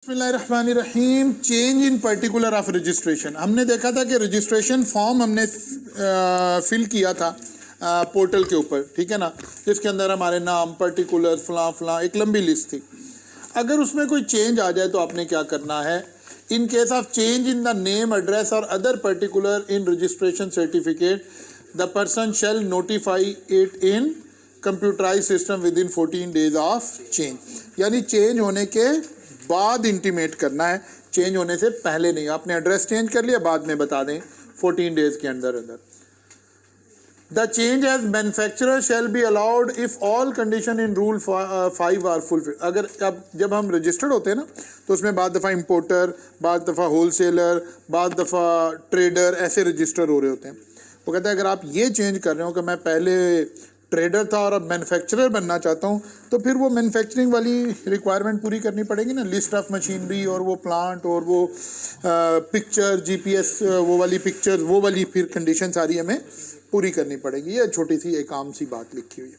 बिस्मिल्लाहिर्रहमानिर्रहीम। Change in particular of registration. हमने देखा था कि रजिस्ट्रेशन फॉर्म हमने फिल किया था पोर्टल के ऊपर, ठीक है ना, जिसके अंदर हमारे नाम, पर्टिकुलर, फलां फलां एक लंबी लिस्ट थी। अगर उसमें कोई चेंज आ जाए तो आपने क्या करना है? In case of change in the name, address और other particular in registration certificate, the person shall notify it in computerise system within 14 days of change. यानी चेंज होने के बाद इंटीमेट करना है, चेंज होने से पहले नहीं। आपने एड्रेस चेंज कर लिया, बाद में बता दें 14 डेज के अंदर अंदर। The change as manufacturer shall be allowed if all condition in rule 5 are fulfilled. अगर जब हम रजिस्टर्ड होते हैं ना, तो उसमें बाद दफ़ा इंपोर्टर, बाद दफ़ा होलसेलर, बाद दफ़ा ट्रेडर ऐसे रजिस्टर हो रहे होते हैं। वो कहता है अगर आप ये चेंज कर रहे हो कि मैं पहले ट्रेडर था और अब मैन्युफैक्चरर बनना चाहता हूँ, तो फिर वो मैन्युफैक्चरिंग वाली रिक्वायरमेंट पूरी करनी पड़ेगी ना, लिस्ट ऑफ मशीनरी और वो प्लांट और वो पिक्चर, जीपीएस, वो वाली पिक्चर, वो वाली फिर कंडीशन सारी हमें पूरी करनी पड़ेगी। ये छोटी सी एक आम सी बात लिखी हुई है।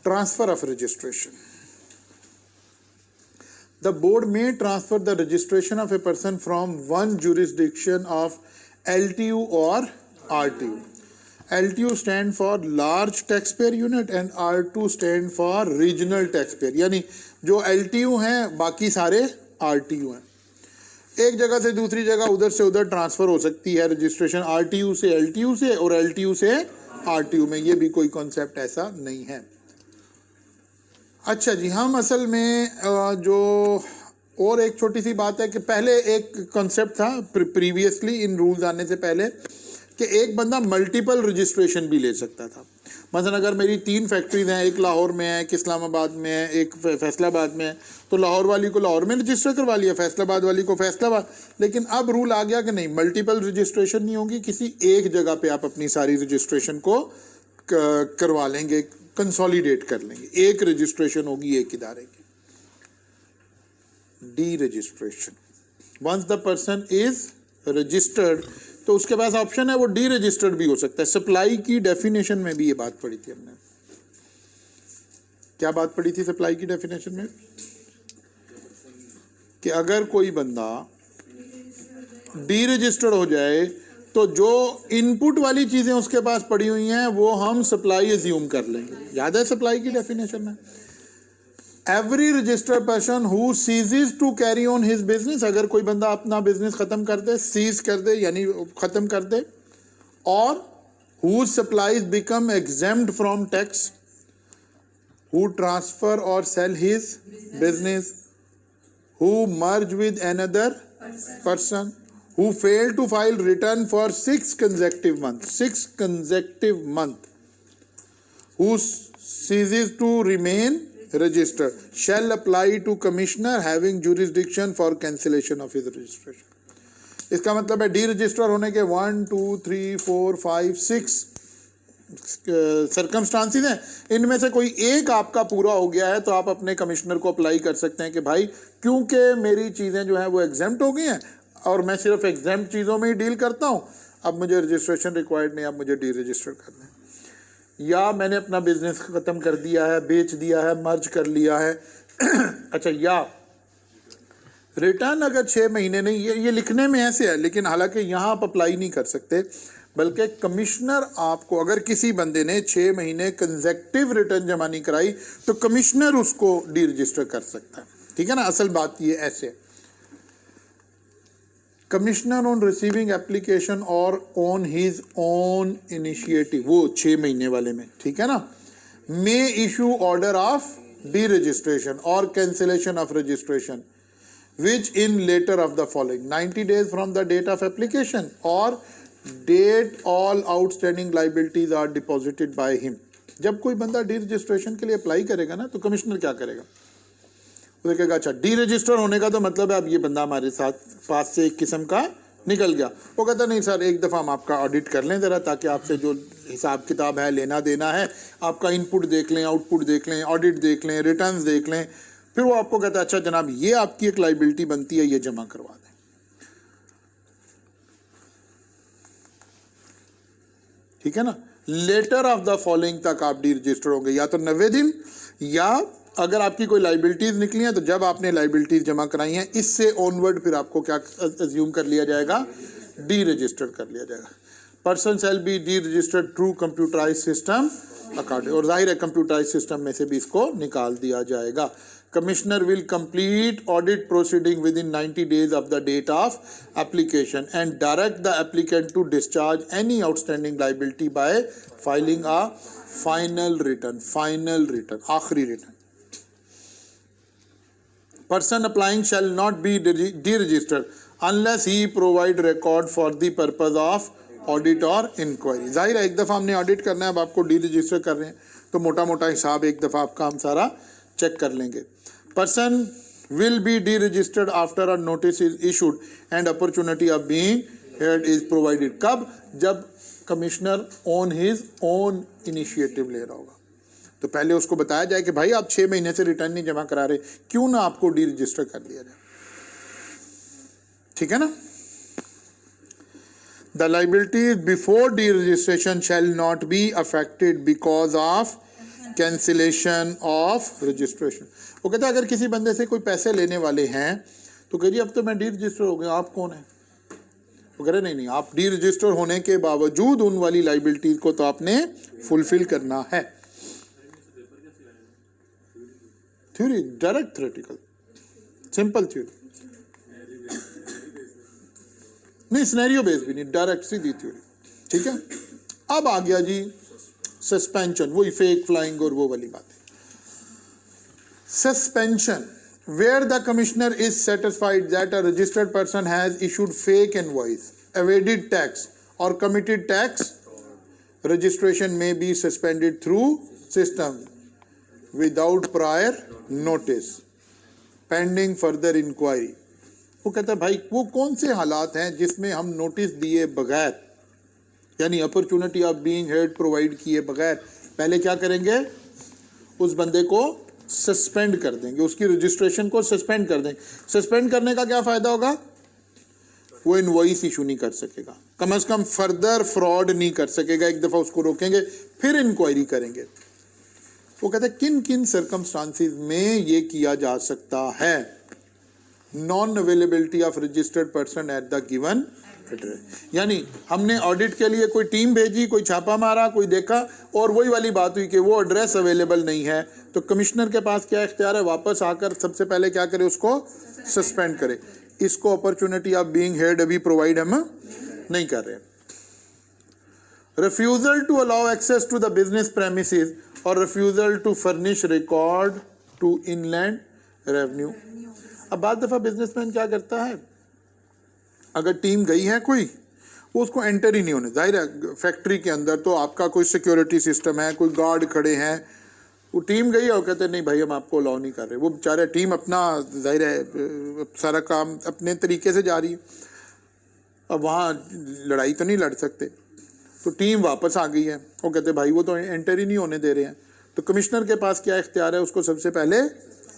Transfer of registration. The board में transfer the registration of a person from one jurisdiction of LTU और RTU. LTU stand for large taxpayer unit and R2 stand for regional taxpayer। यानी जो LTU हैं बाकी सारे RTU हैं। एक जगह से दूसरी जगह, उधर से उधर ट्रांसफ़र हो सकती है रजिस्ट्रेशन, RTU से LTU से और LTU से RTU में। ये भी कोई कॉन्सेप्ट ऐसा नहीं है। अच्छा जी, हम असल में जो और एक छोटी सी बात है कि पहले एक कॉन्सेप्ट था प्रीवियसली इन रूल्स आने से पहले कि एक बंदा मल्टीपल रजिस्ट्रेशन भी ले सकता था। मसलन अगर मेरी 3 फैक्ट्रीज हैं, एक लाहौर में है, एक इस्लामाबाद में है, एक फैसलाबाद में है, तो लाहौर वाली को लाहौर में रजिस्टर करवा लिया, फैसलाबाद वाली को फैसलाबाद। लेकिन अब रूल आ गया कि नहीं, मल्टीपल रजिस्ट्रेशन नहीं होगी, किसी एक जगह पे आप अपनी सारी रजिस्ट्रेशन को करवा लेंगे, कंसोलिडेट कर लेंगे, एक रजिस्ट्रेशन होगी एक इदारे की। Deregistration. Once the person is registered, तो उसके पास ऑप्शन है वो डी रजिस्टर्ड भी हो सकता है। सप्लाई की डेफिनेशन में भी ये बात पढ़ी थी हमने। क्या बात पढ़ी थी सप्लाई की डेफिनेशन में? कि अगर कोई बंदा डी रजिस्टर्ड हो जाए तो जो इनपुट वाली चीजें उसके पास पड़ी हुई हैं वो हम सप्लाई एज्यूम कर लेंगे। याद है सप्लाई की डेफिनेशन में? Every registered person who ceases to carry on his business. अगर कोई बंदा अपना बिजनेस खत्म कर दे, सीज कर दे यानी खत्म कर दे, और who supplies become exempt from tax, who transfer और sell his business, who merge with another person, who fail to file return for 6 consecutive months, who ceases to remain registered shall apply to commissioner having jurisdiction for cancellation of his registration। इसका मतलब है D register होने के 1 2 3 4 5 6 circumstances हैं। इनमें से कोई एक आपका पूरा हो गया है तो आप अपने कमिश्नर को अप्लाई कर सकते हैं कि भाई क्योंकि मेरी चीज़ें जो हैं वो एग्जेम्प्ट हो गई हैं और मैं सिर्फ एग्जेम्प्ट चीज़ों में ही डील करता हूँ, अब मुझे रजिस्ट्रेशन रिक्वायर्ड नहीं, अब मुझे डी रजिस्टर करना है। या मैंने अपना बिजनेस ख़त्म कर दिया है, बेच दिया है, मर्ज कर लिया है। अच्छा, या रिटर्न अगर 6 महीने नहीं, ये लिखने में ऐसे है, लेकिन हालांकि यहाँ आप अप्लाई नहीं कर सकते, बल्कि कमिश्नर आपको, अगर किसी बंदे ने 6 महीने कंसेक्टिव रिटर्न जमा नहीं कराई तो कमिश्नर उसको डी रजिस्टर कर सकता है। ठीक है ना, असल बात ये ऐसे है। कमिश्नर ऑन रिसीविंग एप्लीकेशन और ऑन हिज ओन इनिशिएटिव, वो 6 महीने वाले में, ठीक है ना, may issue order of deregistration और cancellation of registration which in later of the following 90 days from the date of application और date all outstanding liabilities are deposited by him. जब कोई बंदा डी रजिस्ट्रेशन के लिए apply करेगा ना, तो कमिश्नर क्या करेगा? वो देखेगा अच्छा डी रजिस्टर होने का तो मतलब है अब ये बंदा हमारे साथ पास से एक किस्म का निकल गया। वो कहता नहीं सर, एक दफ़ा हम आपका ऑडिट कर लें ज़रा, ताकि आपसे जो हिसाब किताब है, लेना देना है, आपका इनपुट देख लें, आउटपुट देख लें, ऑडिट देख लें, रिटर्न्स देख लें। फिर वो आपको कहता है अच्छा जनाब ये आपकी एक लाइबिलिटी बनती है, ये जमा करवा दें। ठीक है ना, लेटर ऑफ द फॉलोइंग तक आप डी रजिस्टर होंगे, या तो 90 दिन या अगर आपकी कोई लाइबिलिटीज निकली हैं तो जब आपने लाइबिलिटीज जमा कराई हैं इससे ऑनवर्ड फिर आपको क्या अज्यूम कर लिया जाएगा, डी रजिस्टर्ड कर लिया जाएगा। Person shall be deregistered through computerize system according, और जाहिर है कंप्यूटराइज सिस्टम में से भी इसको निकाल दिया जाएगा। Commissioner will complete audit proceeding within 90 days of the date of application and direct the applicant to discharge any outstanding liability by filing a final return, आखिरी return. Person applying shall not be deregistered unless he provide record for the purpose of audit or inquiry. जाहिर है एक दफ़ा हमने audit करना है, अब आपको डी रजिस्टर कर रहे हैं तो मोटा मोटा हिसाब एक दफ़ा आपका हम सारा चेक कर लेंगे। Person will be deregistered after a notice is issued and opportunity of being heard is provided. कब? जब commissioner on his own initiative ले रहा होगा, तो पहले उसको बताया जाए कि भाई आप 6 महीने से रिटर्न नहीं जमा करा रहे, क्यों ना आपको डी रजिस्टर कर दिया जाए। ठीक है ना। The liabilities before deregistration shall not be affected because of cancellation of registration. वो कहता है अगर किसी बंदे से कोई पैसे लेने वाले हैं तो कहिए अब तो मैं डी रजिस्टर हो गया, आप कौन है? वो कह रहे नहीं, आप डी रजिस्टर होने के बावजूद उन वाली लाइबिलिटीज को तो आपने फुलफिल करना है। Theory, direct theoretical, simple theory नहीं, सिनेरियो बेस भी नहीं, डायरेक्ट सीधी थ्योरी। ठीक है। अब आ गया जी सस्पेंशन, वही फेक फ्लाइंग और वो वाली बात है। Suspension, where the commissioner is satisfied that a registered person has issued fake invoice, evaded tax और committed tax, registration may be suspended through system without prior notice pending further inquiry. वो कहता है भाई वो कौन से हालात हैं जिसमें हम नोटिस दिए बगैर, यानी अपॉर्चुनिटी ऑफ बीइंग हेard प्रोवाइड किए बगैर पहले क्या करेंगे, उस बंदे को सस्पेंड कर देंगे, उसकी रजिस्ट्रेशन को सस्पेंड कर देंगे। सस्पेंड करने का क्या फ़ायदा होगा? वो इनवॉइस इशू नहीं कर सकेगा, कम से कम फर्दर फ्रॉड नहीं कर सकेगा, एक दफ़ा उसको रोकेंगे फिर इंक्वायरी करेंगे। वो कहते हैं किन किन सर्कमस्टांसिस में ये किया जा सकता है। Non availability of registered person at the given address, यानी हमने ऑडिट के लिए कोई टीम भेजी, कोई छापा मारा, कोई देखा और वही वाली बात हुई कि वो एड्रेस अवेलेबल नहीं है, तो कमिश्नर के पास क्या इख्तियार है, वापस आकर सबसे पहले क्या करे, उसको सस्पेंड करे। इसको अपॉर्चुनिटी ऑफ बीइंग हेard अभी प्रोवाइड हम नहीं कर रहे। Refusal to allow access to the business premises और refusal to furnish record to inland revenue. अब बाद दफ़ा बिजनेसमैन क्या करता है, अगर टीम गई है कोई, वो उसको एंटर ही नहीं होने, जाहिर है फैक्ट्री के अंदर तो आपका कोई सिक्योरिटी सिस्टम है, कोई गार्ड खड़े हैं, वो टीम गई है, वो कहते हैं नहीं भाई हम आपको अलाउ नहीं कर रहे। वो बेचारे टीम अपना जाहिर है सारा काम अपने तरीके से जा रही है, अब वहाँ लड़ाई तो नहीं लड़ सकते, तो टीम वापस आ गई है, वो कहते भाई वो तो एंटर ही नहीं होने दे रहे हैं, तो कमिश्नर के पास क्या इख्तियार है, उसको सबसे पहले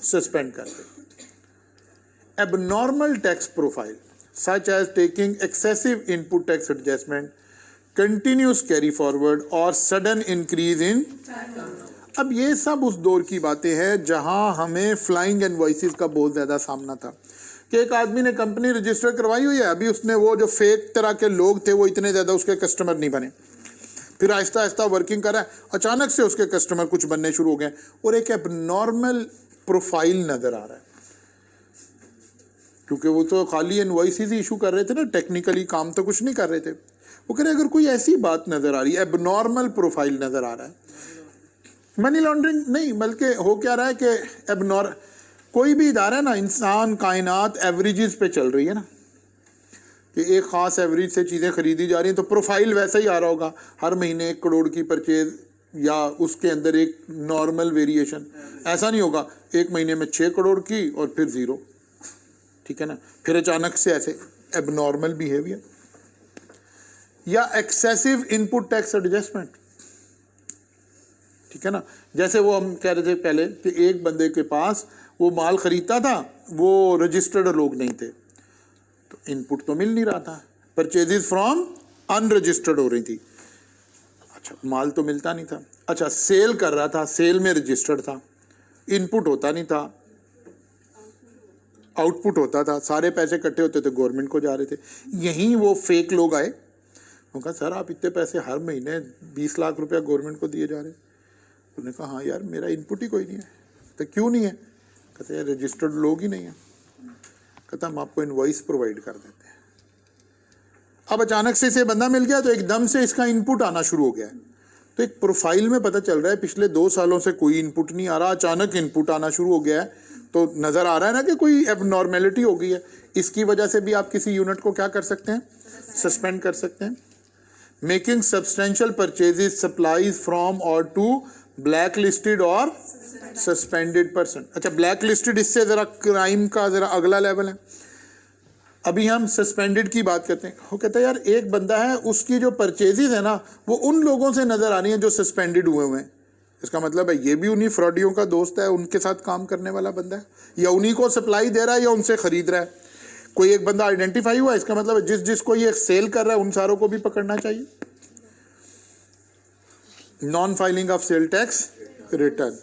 सस्पेंड कर दे। Abnormal tax profile such as taking excessive input tax adjustment, continuous carry forward और sudden increase in, अब ये सब उस दौर की बातें हैं जहां हमें फ्लाइंग इनवॉइसेस का बहुत ज़्यादा सामना था कि एक आदमी ने कंपनी रजिस्टर करवाई हुई है, अभी उसने वो जो फेक तरह के लोग थे वो इतने ज़्यादा उसके कस्टमर नहीं बने, फिर आहिस्ता आहिस्ता वर्किंग कर रहा है, अचानक से उसके कस्टमर कुछ बनने शुरू हो गए और एक एबनॉर्मल प्रोफाइल नज़र आ रहा है, क्योंकि वो तो खाली इनवॉइसेस ही इशू कर रहे थे ना, टेक्निकली काम तो कुछ नहीं कर रहे थे। वो कह रहे अगर कोई ऐसी बात नज़र आ रही है, एबनॉर्मल प्रोफाइल नज़र आ रहा है, मनी लॉन्ड्रिंग नहीं बल्कि हो क्या रहा है कि कोई भी इदारा है ना, इंसान कायनात एवरेजेस पे चल रही है ना, कि एक ख़ास एवरेज से चीज़ें खरीदी जा रही हैं, तो प्रोफाइल वैसा ही आ रहा होगा, हर महीने 1 करोड़ की परचेज या उसके अंदर एक नॉर्मल वेरिएशन, ऐसा नहीं होगा 1 महीने में 6 करोड़ की और फिर 0, ठीक है ना, फिर अचानक से ऐसे एबनॉर्मल बिहेवियर या एक्सेसिव इनपुट टैक्स एडजस्टमेंट, ठीक है ना, जैसे वो हम कह रहे थे पहले कि एक बंदे के पास वो माल खरीदता था, वो रजिस्टर्ड लोग नहीं थे, तो इनपुट तो मिल नहीं रहा था, परचेजेस फ्रॉम अनरजिस्टर्ड हो रही थी, अच्छा माल तो मिलता नहीं था, अच्छा सेल कर रहा था, सेल में रजिस्टर्ड था, इनपुट होता नहीं था, आउटपुट होता था, सारे पैसे इकट्ठे होते थे, गवर्नमेंट को जा रहे थे। यहीं वो फेक लोग आए, उन्होंने कहा सर आप इतने पैसे हर महीने 20 लाख रुपया गवर्नमेंट को दिए जा रहे हैं। उन्होंने कहा हाँ यार मेरा इनपुट ही कोई नहीं है। तो क्यों नहीं है? कहते यार रजिस्टर्ड लोग ही नहीं है। कहता हम आपको इनवॉइस प्रोवाइड कर देते हैं। अब अचानक से इसे बंदा मिल गया तो एकदम से इसका इनपुट आना शुरू हो गया है। तो एक प्रोफाइल में पता चल रहा है पिछले 2 सालों से कोई इनपुट नहीं आ रहा, अचानक इनपुट आना शुरू हो गया है। तो नजर आ रहा है ना कि कोई एबनॉर्मेलिटी हो गई है। इसकी वजह से भी आप किसी यूनिट को क्या कर सकते हैं? सस्पेंड कर सकते हैं। Making substantial purchases supplies from और टू ब्लैक लिस्टेड और सस्पेंडेड पर्सन। अच्छा, ब्लैक लिस्टेड इससे जरा क्राइम का जरा अगला लेवल है। अभी हम सस्पेंडेड की बात करते हैं। वो कहता है यार एक बंदा है, उसकी जो परचेजेस है ना वो उन लोगों से नजर आ रही है जो सस्पेंडेड हुए हुए हैं। इसका मतलब है ये भी उन्हीं फ्रॉडियों का दोस्त है, उनके साथ काम करने वाला बंदा है, या उन्हीं को सप्लाई दे रहा है या उनसे खरीद रहा है। कोई एक बंदा आइडेंटिफाई हुआ, इसका मतलब है जिसको ये सेल कर रहा है उन सारों को भी पकड़ना चाहिए। Non filing of sale tax return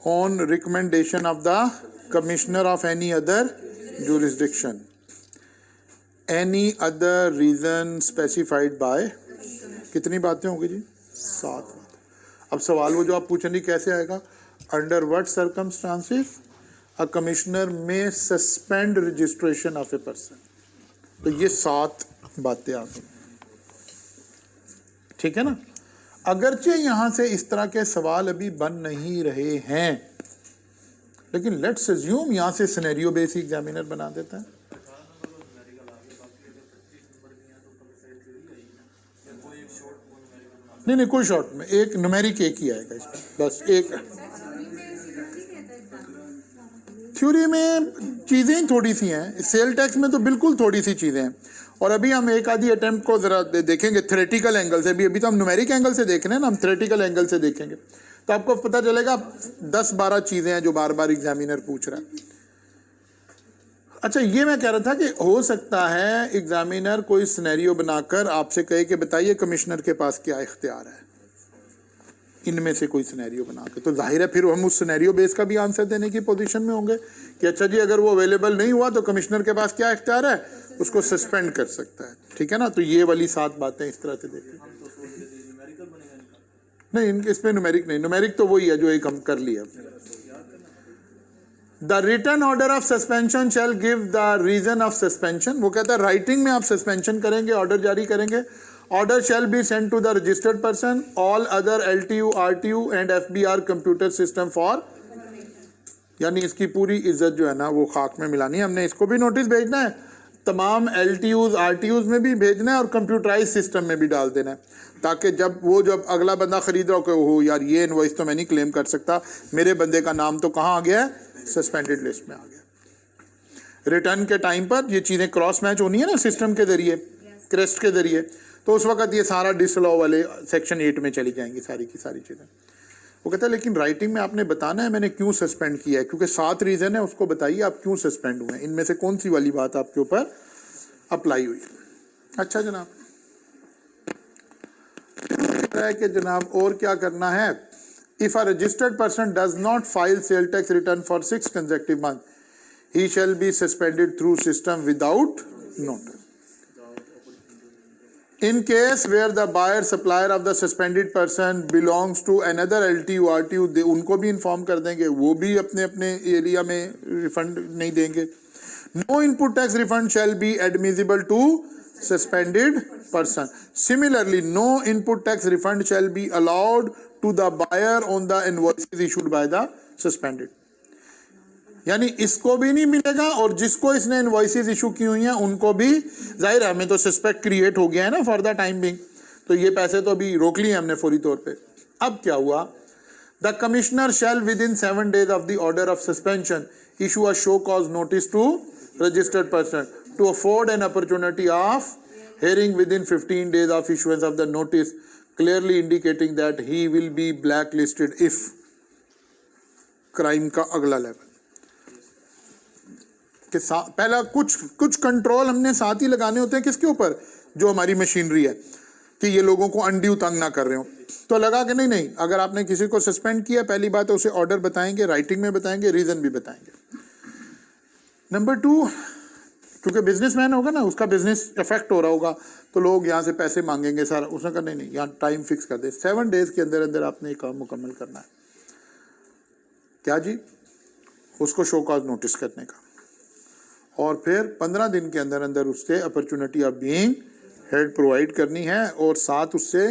on recommendation of the commissioner of any other jurisdiction, any other reason specified by। कितनी बातें होंगी जी? 7 बातें। अब सवाल वो जो आप पूछेंगे कैसे आएगा, under what circumstances a commissioner may suspend registration of a person. तो ये 7 बातें आ गई, ठीक है ना। अगरचे यहां से इस तरह के सवाल अभी बन नहीं रहे हैं, लेकिन लेट्स अज्यूम यहां से सिनेरियो बेस्ड एग्जामिनर बना देता है। नहीं कोई शॉर्ट में एक न्यूमेरिक एक ही आएगा इसमें, बस एक। थ्योरी में चीजें थोड़ी सी हैं, सेल टैक्स में तो बिल्कुल थोड़ी सी चीजें हैं। और अभी हम एक आधी अटेम्प्ट को जरा देखेंगे थ्योरेटिकल एंगल से भी। अभी तो हम न्यूमेरिक एंगल से देख रहे हैं ना, हम थ्योरेटिकल एंगल से देखेंगे तो आपको पता चलेगा 10-12 चीजें हैं जो बार बार एग्जामिनर पूछ रहा है। अच्छा, ये मैं कह रहा था कि हो सकता है एग्जामिनर कोई सिनेरियो बनाकर आपसे कहे कि बताइए कमिश्नर के पास क्या इख्तियार है, इनमें से कोई सिनेरियो बना के। तो जाहिर है फिर हम उस सिनेरियो बेस का भी आंसर देने की पोजीशन में होंगे कि अच्छा जी अगर वो अवेलेबल नहीं हुआ तो कमिश्नर के पास क्या इख्तियार है, उसको सस्पेंड कर सकता है, ठीक है ना। तो ये वाली 7 बातें इस तरह से देखिए। नहीं, इसमें न्यूमेरिक नहीं, न्यूमेरिक तो वही है जो एक हम कर लिया। The written order of suspension shall give the reason of suspension. वो कहता है राइटिंग में आप सस्पेंशन करेंगे, ऑर्डर जारी करेंगे। Order shall be sent to the registered person, all other LTU, RTU and FBR computer system for. यानी इसकी पूरी इज्जत जो है ना वो खाक में मिलानी है। हमने इसको भी नोटिस भेजना है, तमाम LTUs RTUs में भी भेजना है और कंप्यूटराइज सिस्टम में भी डाल देना है, ताकि जब अगला बंदा खरीद रहा हो यार ये इनवॉइस तो मैं नहीं क्लेम कर सकता, मेरे बंदे का नाम तो कहाँ आ गया है, सस्पेंडेड लिस्ट में आ गया। रिटर्न के टाइम पर ये चीज़ें क्रॉस मैच होनी है ना सिस्टम के जरिए, क्रेस्ट के जरिए, तो उस वक्त ये सारा डिसलॉ वाले सेक्शन 8 में चली जाएंगी सारी की सारी चीज़ें। वो कहता है लेकिन राइटिंग में आपने बताना है मैंने क्यों सस्पेंड किया है, क्योंकि 7 रीज़न है, उसको बताइए आप क्यों सस्पेंड हुए, इनमें से कौन सी वाली बात आपके ऊपर अप्लाई हुई। अच्छा जनाब, है कि जनाब और क्या करना है। If a registered person does not file cell tax return for 6 consecutive months, he shall be suspended through system without notice. In case where the buyer supplier of the suspended person belongs to another LTU RTU, they उनको भी inform कर देंगे, वो भी अपने अपने area में refund नहीं देंगे। No input tax refund shall be admissible to suspended person. Similarly, no input tax refund shall be allowed to the buyer on the invoices issued by the suspended. यानी इसको भी नहीं मिलेगा और जिसको इसने इनवॉइसेस इशू की हुई हैं उनको भी। जाहिर है हमें तो सस्पेक्ट क्रिएट हो गया है ना फॉर द टाइम बिंग, तो ये पैसे तो अभी रोक लिए हमने फौरी तौर पे। अब क्या हुआ, the commissioner shall within 7 days of the order of suspension issue a show cause notice to registered person to afford an opportunity of hearing within 15 days of issuance of the notice, clearly indicating that he will be blacklisted if crime का अगला level के साथ। पहला कुछ control हमने साथ ही लगाने होते हैं, किसके ऊपर, जो हमारी मशीनरी है। कि ये लोगों को अनड्यू तंग ना कर रहे हो। तो लगा कि नहीं नहीं, अगर आपने किसी को सस्पेंड किया, पहली बात है उसे ऑर्डर बताएंगे, राइटिंग में बताएंगे, रीजन भी बताएंगे। नंबर 2, क्योंकि बिजनेसमैन होगा ना, उसका बिजनेस इफेक्ट हो रहा होगा, तो लोग यहाँ से पैसे मांगेंगे सारा। उसने कहा नहीं नहीं, यहाँ टाइम फिक्स कर दे, 7 डेज के अंदर अंदर आपने ये काम मुकम्मल करना है। क्या जी? उसको शो कॉज नोटिस करने का, और फिर 15 दिन के अंदर अंदर उससे opportunity of being heard provide करनी है, और साथ उससे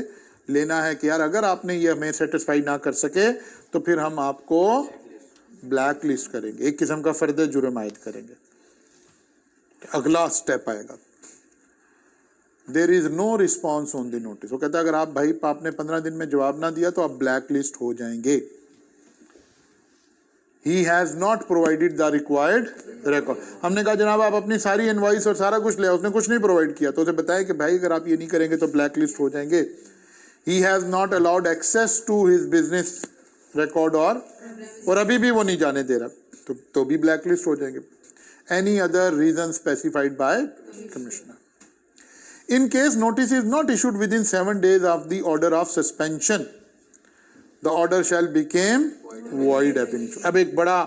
लेना है कि यार अगर आपने ये हमें सेटिस्फाई ना कर सके तो फिर हम आपको ब्लैक लिस्ट करेंगे, एक किस्म का फर्दर जुर्म आयद करेंगे। अगला स्टेप आएगा, there is no response on the notice. वो कहता है अगर आप भाई आपने 15 दिन में जवाब ना दिया तो आप ब्लैक लिस्ट हो जाएंगे। He has not provided the required record। हमने कहा जनाब आप अपनी सारी इनवॉइस और सारा कुछ ले आओ, उसने कुछ नहीं प्रोवाइड किया, तो उसे बताया कि भाई अगर आप ये नहीं करेंगे तो ब्लैक लिस्ट हो जाएंगे। He has not allowed access to his business record, और अभी भी वो नहीं जाने दे रहा, तो भी ब्लैक लिस्ट हो जाएंगे। Any other reason specified by commissioner। In case notice is not issued within 7 days of the order of suspension, the order shall become void ab initio। अब एक बड़ा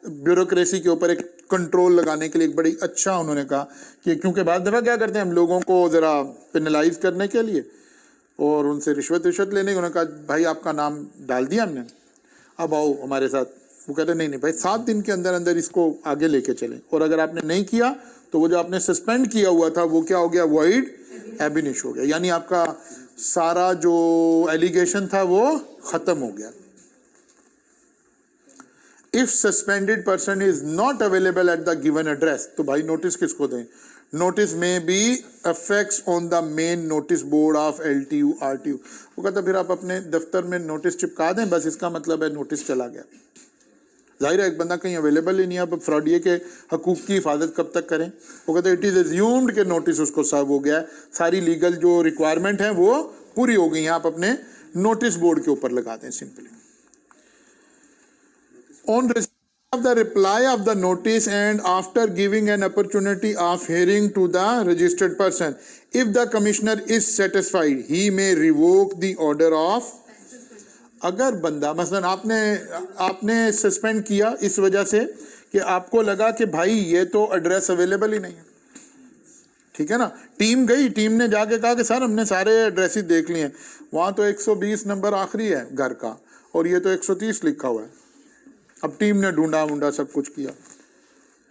ब्यूरोक्रेसी के ऊपर एक कंट्रोल लगाने के लिए एक बड़ी अच्छा उन्होंने कहा कि क्योंकि बाद दफ़ा क्या करते हैं हम लोगों को ज़रा पेनलाइज करने के लिए और उनसे रिश्वत लेने, उन्होंने कहा भाई आपका नाम डाल दिया हमने, अब आओ हमारे साथ। वो कहते नहीं नहीं भाई 7 दिन के अंदर अंदर इसको आगे लेके चलें, और अगर आपने नहीं किया तो वो जो आपने सस्पेंड किया हुआ था वो क्या हो गया, वॉइड एब इनिशियो हो गया, यानी आपका सारा जो एलिगेशन था वो खत्म हो गया। If suspended person is not available at the given address, तो भाई नोटिस किसको दें? नोटिस में be affixed on the main notice board of LTU RTU। वो कहता फिर आप अपने दफ्तर में नोटिस चिपका दें, बस इसका मतलब है नोटिस चला गया। जाहिर है एक बंदा कहीं अवेलेबल ही नहीं है, अब फ्रॉडिये के हकूक की हिफाजत कब तक करें? वो कहते इट इज एज्यूम्ड के नोटिस उसको सर्व हो गया है, सारी लीगल जो रिक्वायरमेंट है वो पूरी हो गई हैं, आप अपने नोटिस बोर्ड के ऊपर लगा दें simply. On receipt of the reply of the notice and after giving an opportunity of hearing to the registered person, if the commissioner is satisfied, he may revoke the order of। अगर बंदा मसलन आपने suspend किया इस वजह से कि आपको लगा कि भाई ये तो एड्रेस अवेलेबल ही नहीं है, ठीक है ना, टीम गई, टीम ने जाके कहा कि सर हमने सारे एड्रेसेस देख लिए हैं, वहाँ तो 120 नंबर आखिरी है घर का और ये तो 130 लिखा हुआ है। अब टीम ने ढूंढा सब कुछ किया,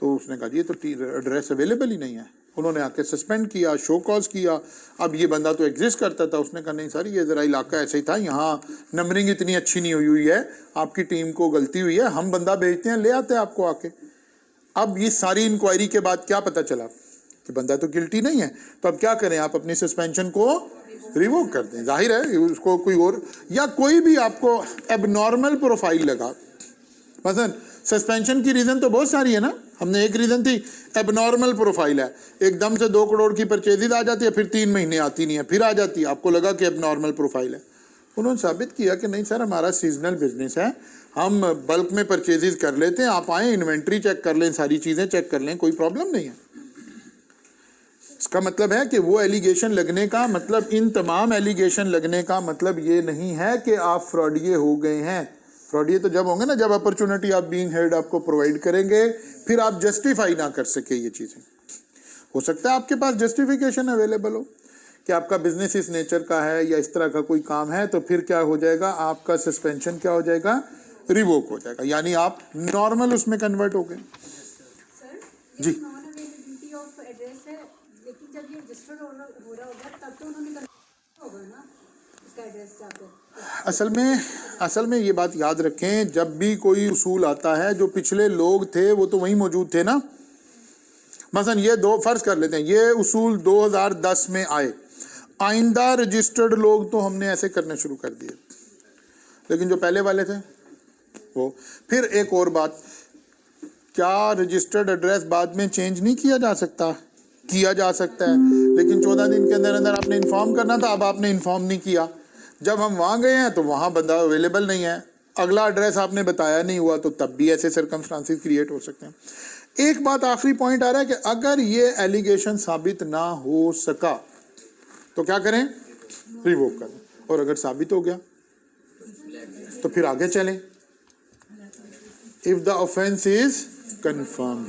तो उसने कहा ये तो एड्रेस अवेलेबल ही नहीं है। उन्होंने आके सस्पेंड किया, शो कॉज किया। अब ये बंदा तो एग्जिस्ट करता था, उसने कहा नहीं सर ये ज़रा इलाका ऐसे ही था, यहाँ नंबरिंग इतनी अच्छी नहीं हुई है, आपकी टीम को गलती हुई है, हम बंदा भेजते हैं ले आते हैं आपको आके। अब ये सारी इंक्वायरी के बाद क्या पता चला कि बंदा तो गिल्टी नहीं है, तो अब क्या करें, आप अपनी सस्पेंशन को रिवोक कर दें। जाहिर है उसको कोई और या कोई भी आपको एबनॉर्मल प्रोफाइल लगा, मसलन सस्पेंशन की रीज़न तो बहुत सारी है ना, हमने एक रीज़न थी एबनॉर्मल प्रोफाइल है, एकदम से 2 करोड़ की परचेजेज आ जाती है, फिर 3 महीने आती नहीं है, फिर आ जाती है, आपको लगा कि एबनॉर्मल प्रोफाइल है। उन्होंने साबित किया कि नहीं सर हमारा सीजनल बिजनेस है, हम बल्क में परचेजेज कर लेते हैं, आप आएँ इन्वेंट्री चेक कर लें, सारी चीज़ें चेक कर लें, कोई प्रॉब्लम नहीं है। इसका मतलब है कि वो एलिगेशन लगने का मतलब, इन तमाम एलिगेशन लगने का मतलब ये नहीं है कि आप फ्रॉडिये हो गए हैं। फ्रॉडिये तो जब होंगे ना जब अपॉर्चुनिटी आप बीइंग हेड आपको प्रोवाइड करेंगे, फिर आप जस्टिफाई ना कर सके ये चीज़ें। हो सकता है आपके पास जस्टिफिकेशन अवेलेबल हो कि आपका बिजनेस इस नेचर का है या इस तरह का कोई काम है, तो फिर क्या हो जाएगा, आपका सस्पेंशन क्या हो जाएगा, रिवोक हो जाएगा, यानी आप नॉर्मल उसमें कन्वर्ट हो गए। जी असल में ये बात याद रखें, जब भी कोई उसूल आता है जो पिछले लोग थे वो तो वहीं मौजूद थे ना। मसलन ये दो फर्ज कर लेते हैं, ये उसूल 2010 में आए, आइंदा रजिस्टर्ड लोग तो हमने ऐसे करने शुरू कर दिए, लेकिन जो पहले वाले थे वो। फिर एक और बात, क्या रजिस्टर्ड एड्रेस बाद में चेंज नहीं किया जा सकता? किया जा सकता है, लेकिन 14 दिन के अंदर अंदर आपने इन्फॉर्म करना था, अब आपने इन्फॉर्म नहीं किया। जब हम वहाँ गए हैं तो वहाँ बंदा अवेलेबल नहीं है, अगला एड्रेस आपने बताया नहीं हुआ, तो तब भी ऐसे सर्कमस्टांसेस क्रिएट हो सकते हैं। एक बात आखिरी पॉइंट आ रहा है कि अगर ये एलिगेशन साबित ना हो सका तो क्या करें, रिवोक कर दें, और अगर साबित हो गया तो फिर आगे चलें। If the offence is confirmed,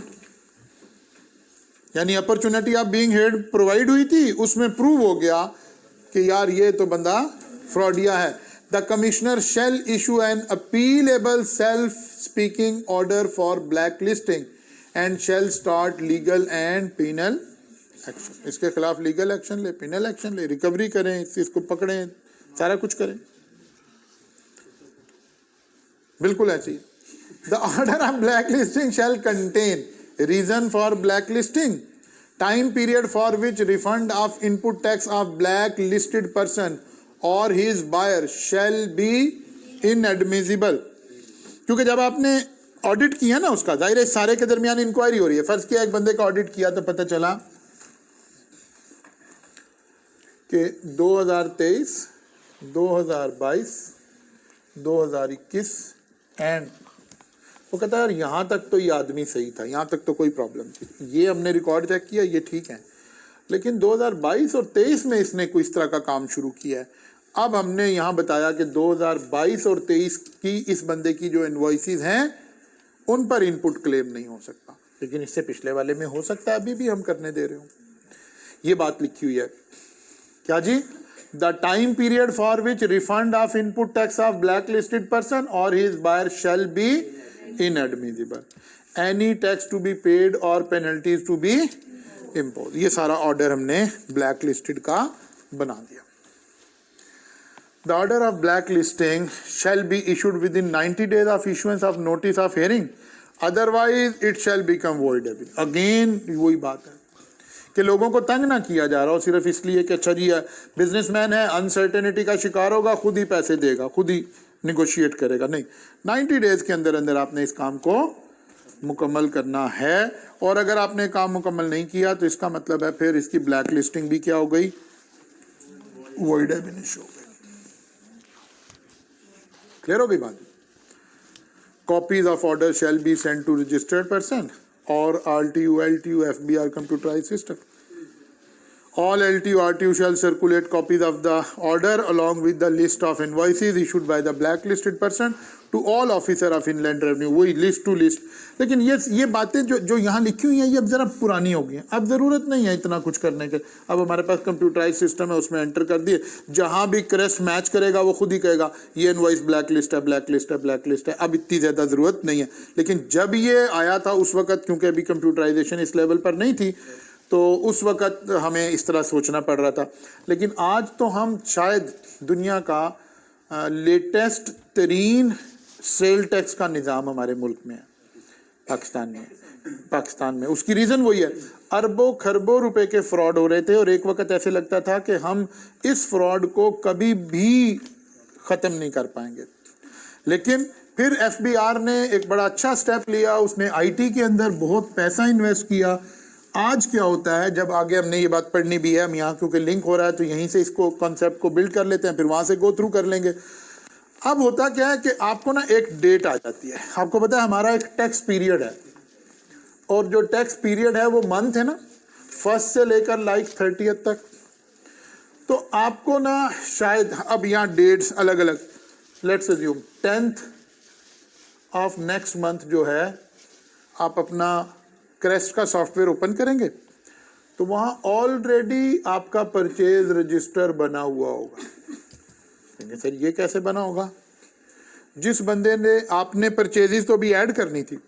यानी opportunity of being heard provide हुई थी, उसमें प्रूव हो गया कि यार ये तो बंदा फ्रॉडिया है। The commissioner shall issue an appealable self speaking order for blacklisting and shall start legal and penal action. इसके खिलाफ लीगल एक्शन ले, पेनल एक्शन ले, रिकवरी करें, इसको पकड़ें, सारा कुछ करें। बिल्कुल ऐसी। The order of blacklisting shall contain reason for blacklisting, time period for which refund of input tax of blacklisted person और his buyer shall be inadmissible. क्योंकि जब आपने ऑडिट किया ना उसका, जाहिर है सारे के दरमियान इंक्वायरी हो रही है। फर्ज किया एक बंदे का ऑडिट किया तो पता चला कि 2023, 2022, 2021 एंड वो कहता है यार यहाँ तक तो ये आदमी सही था, यहाँ तक तो कोई प्रॉब्लम थी, ये हमने रिकॉर्ड चेक किया, ये ठीक है, लेकिन 2022 और 23 में इसने कोई इस तरह का काम शुरू किया है। अब हमने यहाँ बताया कि 2022 और 23 की इस बंदे की जो इनवॉइसेस हैं उन पर इनपुट क्लेम नहीं हो सकता, लेकिन इससे पिछले वाले में हो सकता है, अभी भी हम करने दे रहे हो। ये बात लिखी हुई है क्या जी? The time period for which refund of input tax of blacklisted person और his buyer shall be inadmissible, any tax to be paid और पेनल्टीज टू बी इम्पोज। ये सारा ऑर्डर हमने ब्लैक लिस्टेड का बना दिया। The order of blacklisting shall be issued within 90 days of issuance of notice of hearing, otherwise it shall become voidable. Again वही बात है कि लोगों को तंग ना किया जा रहा हो सिर्फ इसलिए कि अच्छा जी बिजनेसमैन है, अनसर्टेनिटी का शिकार होगा, खुद ही पैसे देगा, खुद ही निगोशिएट करेगा। नहीं, 90 डेज के अंदर अंदर आपने इस काम को मुकम्मल करना है, और अगर आपने काम मुकम्मल नहीं किया तो इसका मतलब है फिर इसकी ब्लैक लिस्टिंग भी क्या हो गई? वॉइड हो गई। क्लियर हो गई बात? Copies of order shall be send to registered person और RTU, LTU, FBR computerized system. All LTU, RTU shall circulate copies of the order along with the list of invoices issued by the blacklisted person to all officer of inland revenue. वही list to list. लेकिन ये बातें जो यहाँ लिखी हुई हैं ये अब जरा पुरानी हो गई हैं, अब ज़रूरत नहीं है इतना कुछ करने के। अब हमारे पास कंप्यूटराइज सिस्टम है, उसमें एंटर कर दिए, जहाँ भी क्रेस्ट मैच करेगा वो खुद ही कहेगा ये इनवॉइस ब्लैक लिस्ट है, ब्लैक लिस्ट है, ब्लैक लिस्ट है। अब इतनी ज़्यादा ज़रूरत नहीं है, लेकिन जब ये आया था उस वक्त, क्योंकि अभी कंप्यूटराइजेशन इस लेवल पर नहीं थी, तो उस वक़्त हमें इस तरह सोचना पड़ रहा था। लेकिन आज तो हम शायद दुनिया का लेटेस्ट तरीन सेल टैक्स का निज़ाम हमारे मुल्क में है, पाकिस्तान में। उसकी रीज़न वही है, अरबों खरबों रुपए के फ्रॉड हो रहे थे और एक वक्त ऐसे लगता था कि हम इस फ्रॉड को कभी भी ख़त्म नहीं कर पाएंगे। लेकिन फिर FBR ने एक बड़ा अच्छा स्टेप लिया, उसने IT के अंदर बहुत पैसा इन्वेस्ट किया। आज क्या होता है, जब आगे हमने ये बात पढ़नी भी है, हम यहाँ क्योंकि लिंक हो रहा है तो यहीं से इसको कॉन्सेप्ट को बिल्ड कर लेते हैं, फिर वहाँ से गो थ्रू कर लेंगे। अब होता क्या है कि आपको ना एक डेट आ जाती है, आपको पता है हमारा एक टैक्स पीरियड है, और जो टैक्स पीरियड है वो मंथ है ना, 1 से लेकर 30 तक। तो आपको ना शायद अब यहाँ डेट्स अलग अलग, let's assume 10th of next month जो है, आप अपना क्रेस्ट का सॉफ्टवेयर ओपन करेंगे तो वहाँ ऑलरेडी आपका परचेज रजिस्टर बना हुआ होगा। सर ये कैसे बना होगा? जिस बंदे ने, आपने परचेजेस तो भी ऐड करनी थी,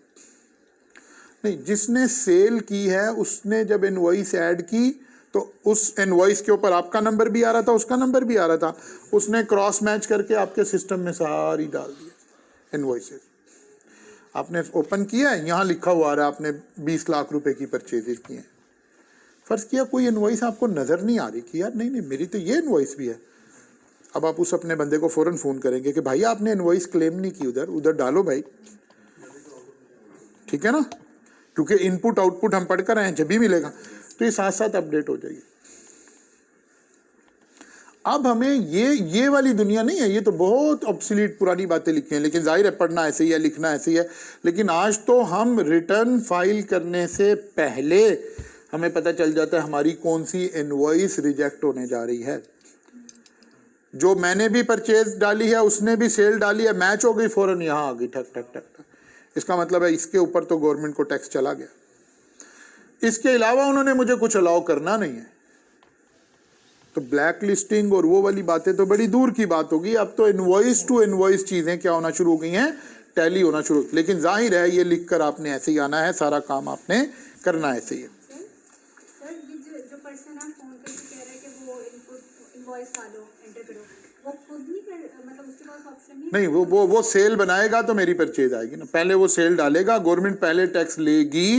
नहीं, जिसने सेल की है उसने जब इनवॉइस ऐड की तो उस इनवॉइस के ऊपर आपका नंबर भी आ रहा था, उसका नंबर भी आ रहा था, उसने क्रॉस मैच करके आपके सिस्टम में सारी डाल दी इनवॉइसेस। आपने ओपन किया है, यहाँ लिखा हुआ आ रहा है आपने 20 लाख रुपए की परचेजेस की हैं। फर्ज किया कोई इनवॉइस आपको नजर नहीं आ रही कि यार नहीं मेरी तो ये इनवॉइस भी है। अब आप उस अपने बंदे को फौरन फोन करेंगे कि भाई आपने इनवॉइस क्लेम नहीं की, उधर डालो भाई, ठीक है ना, क्योंकि इनपुट आउटपुट हम पढ़ कर आए हैं, जब भी मिलेगा तो ये साथ साथ अपडेट हो जाएगी। अब हमें ये वाली दुनिया नहीं है, ये तो बहुत ऑब्सोलीट पुरानी बातें लिखी हैं, लेकिन जाहिर है पढ़ना ऐसे ही है, लिखना ऐसे ही है। लेकिन आज तो हम रिटर्न फाइल करने से पहले हमें पता चल जाता है हमारी कौन सी इनवॉइस रिजेक्ट होने जा रही है। जो मैंने भी परचेज डाली है उसने भी सेल डाली है, मैच हो गई, फौरन यहाँ आ गई ठक ठक ठक ठक। इसका मतलब है इसके ऊपर तो गवर्नमेंट को टैक्स चला गया। इसके अलावा उन्होंने मुझे कुछ अलाउ करना नहीं है। तो ब्लैक लिस्टिंग और वो वाली बातें तो बड़ी दूर की बात होगी। अब तो इनवॉइस टू इनवॉइस चीजें क्या होना शुरू हो गई हैं, टैली होना शुरू। लेकिन जाहिर है ये लिख कर आपने ऐसे ही आना है, सारा काम आपने करना ऐसे ही है। सर ये जो पर्सन आप फोन करके कह रहे हैं कि वो इनपुट इनवॉइस डालो, एंटर करो, वो खुद नहीं कर, मतलब उसके पास ऑप्शन नहीं? नहीं, वो सेल बनाएगा तो मेरी परचेज आएगी ना। पहले वो सेल डालेगा, गवर्नमेंट पहले टैक्स लेगी,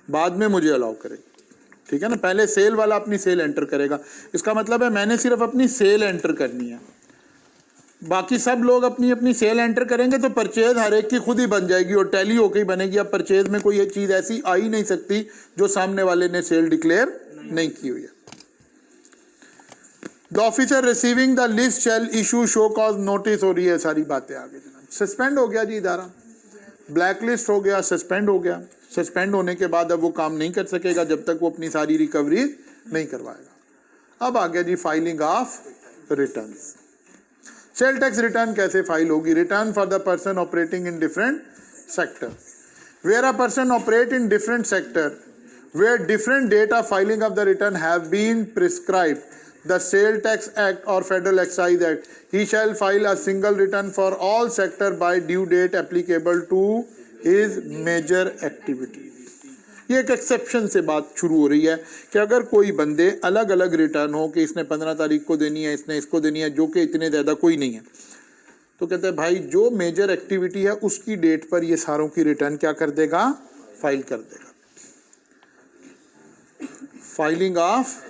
बाद में मुझे अलाउ करेगी, ठीक है ना। पहले सेल वाला अपनी सेल एंटर करेगा। इसका मतलब है मैंने सिर्फ अपनी सेल एंटर करनी है, बाकी सब लोग अपनी अपनी सेल एंटर करेंगे तो परचेज हर एक की खुद ही बन जाएगी और टैली होकर ही बनेगी। अब परचेज में कोई एक चीज ऐसी आ ही नहीं सकती जो सामने वाले ने सेल डिक्लेयर नहीं की हुई है। The officer receiving the list shall issue show cause notice. हो रही है सारी बातें आगे जनाब। सस्पेंड हो गया जी इदारा, ब्लैक लिस्ट हो गया, सस्पेंड हो गया। सस्पेंड होने के बाद अब वो काम नहीं कर सकेगा जब तक वो अपनी सारी रिकवरी नहीं करवाएगा। अब आ गया जी filing of return. Sale tax return कैसे फाइल होगी? Return for the person operating in different sector. Where a person operate in different sector where different date of filing of the return have been prescribed the Sale Tax Act or Federal Excise Act, he shall file a single return for all sector by due date applicable to his major activity। ये एक exception से बात शुरू हो रही है कि अगर कोई बंदे अलग अलग रिटर्न हो कि इसने 15 तारीख को देनी है, इसने इसको देनी है, जो कि इतने ज़्यादा कोई नहीं है, तो कहते हैं भाई जो मेजर एक्टिविटी है उसकी डेट पर ये सारों की रिटर्न क्या कर देगा, फाइल कर देगा। Filing of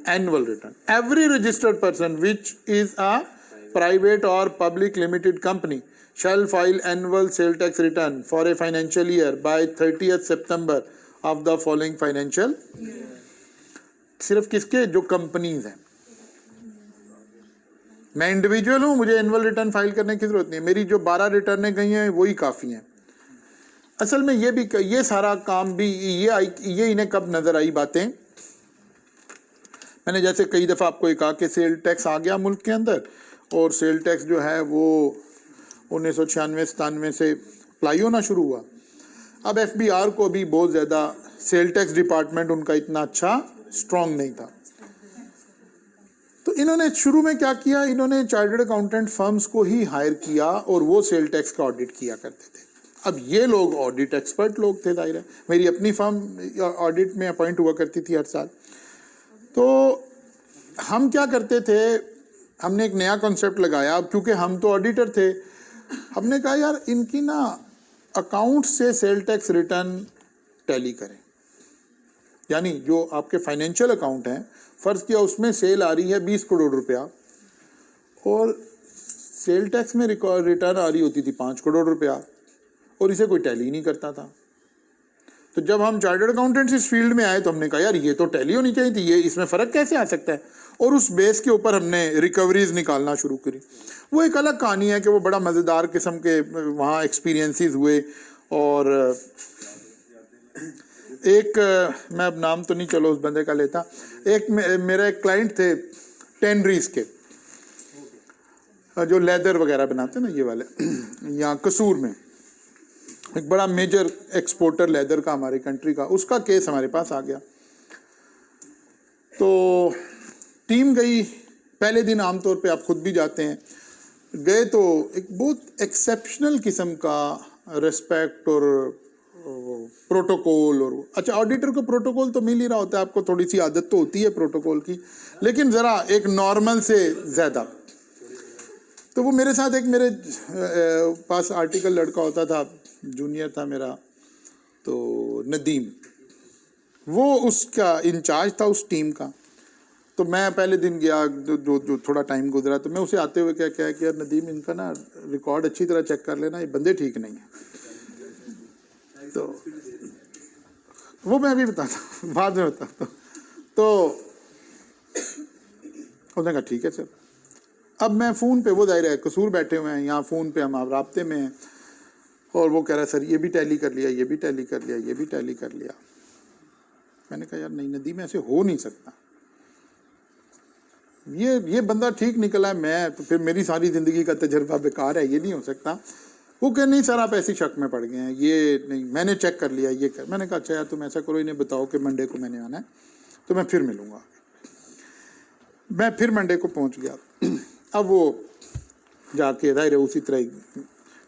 annual return. Every registered person which is a private or public limited company shall file annual sale tax return for a financial year by 30th September of the following financial year। सिर्फ किसके? जो companies हैं। मैं individual हूं, मुझे annual return file करने की जरूरत नहीं है। मेरी जो 12 रिटर्नें गई हैं वही काफ़ी हैं। असल में ये सारा काम भी ये इन्हें कब नजर आई बातें? मैंने जैसे कई दफ़ा आपको ये कहा कि सेल टैक्स आ गया मुल्क के अंदर, और सेल टैक्स जो है वो 1996-97 से अप्लाई होना शुरू हुआ। अब FBR को भी बहुत ज़्यादा सेल टैक्स डिपार्टमेंट उनका इतना अच्छा स्ट्रॉन्ग नहीं था। तो इन्होंने शुरू में क्या किया, इन्होंने चार्टर्ड अकाउंटेंट फर्म्स को ही हायर किया और वो सेल टैक्स का ऑडिट किया करते थे। अब ये लोग ऑडिट एक्सपर्ट लोग थे, जाहिर है। मेरी अपनी फर्म ऑडिट में अपॉइंट हुआ करती थी हर साल। तो हम क्या करते थे, हमने एक नया कॉन्सेप्ट लगाया। अब क्योंकि हम तो ऑडिटर थे, हमने कहा यार इनकी ना अकाउंट से सेल टैक्स रिटर्न टैली करें। यानी जो आपके फाइनेंशियल अकाउंट हैं, फ़र्ज़ किया उसमें सेल आ रही है 20 करोड़ रुपया और सेल टैक्स में रिटर्न आ रही होती थी 5 करोड़ रुपया, और इसे कोई टैली नहीं करता था। तो जब हम चार्टर्ड अकाउंटेंट्स इस फील्ड में आए तो हमने कहा यार ये तो टैली होनी चाहिए थी, ये इसमें फ़र्क कैसे आ सकता है, और उस बेस के ऊपर हमने रिकवरीज निकालना शुरू करी। वो एक अलग कहानी है कि वो बड़ा मज़ेदार किस्म के वहाँ एक्सपीरियंसेस हुए। और एक मैं अब नाम तो नहीं चलो उस बंदे का लेता, एक मेरा एक क्लाइंट थे टेनरीज के, जो लेदर वगैरह बनाते हैं ना ये वाले, यहाँ कसूर में एक बड़ा मेजर एक्सपोर्टर लेदर का हमारी कंट्री का, उसका केस हमारे पास आ गया। तो टीम गई, पहले दिन आमतौर पे आप खुद भी जाते हैं, गए तो एक बहुत एक्सेप्शनल किस्म का रिस्पेक्ट और प्रोटोकॉल। और अच्छा, ऑडिटर को प्रोटोकॉल तो मिल ही रहा होता है, आपको थोड़ी सी आदत तो होती है प्रोटोकॉल की, लेकिन ज़रा एक नॉर्मल से ज़्यादा। तो वो मेरे साथ एक मेरे पास आर्टिकल लड़का होता था, जूनियर था मेरा, तो नदीम, वो उसका इंचार्ज था उस टीम का। तो मैं पहले दिन गया, जो थोड़ा टाइम गुजरा, तो मैं उसे आते हुए क्या कि यार नदीम, इनका ना रिकॉर्ड अच्छी तरह चेक कर लेना, ये बंदे ठीक नहीं है। तो वो मैं अभी बताता हूँ, बाद में बताता हूँ। तो उसने कहा ठीक है सर। अब मैं फ़ोन पे, वो जाहिर है कसूर बैठे हुए हैं, यहाँ फ़ोन पे हम आप राब्ते में हैं, और वो कह रहा है सर ये भी टैली कर लिया, ये भी टैली कर लिया, ये भी टैली कर लिया। मैंने कहा यार नहीं नदीम, ऐसे हो नहीं सकता। ये बंदा ठीक निकला है, मैं तो फिर मेरी सारी ज़िंदगी का तजर्बा बेकार है, ये नहीं हो सकता। वो कह नहीं सर आप ऐसी शक में पड़ गए हैं, ये नहीं, मैंने चेक कर लिया, ये कर। मैंने कहा अच्छा यार तुम ऐसा करो, इन्हें बताओ कि मंडे को मैंने आना है, तो मैं फिर मिलूँगा। मैं फिर मंडे को पहुँच गया। अब वो जाके जाहिर है उसी तरह ही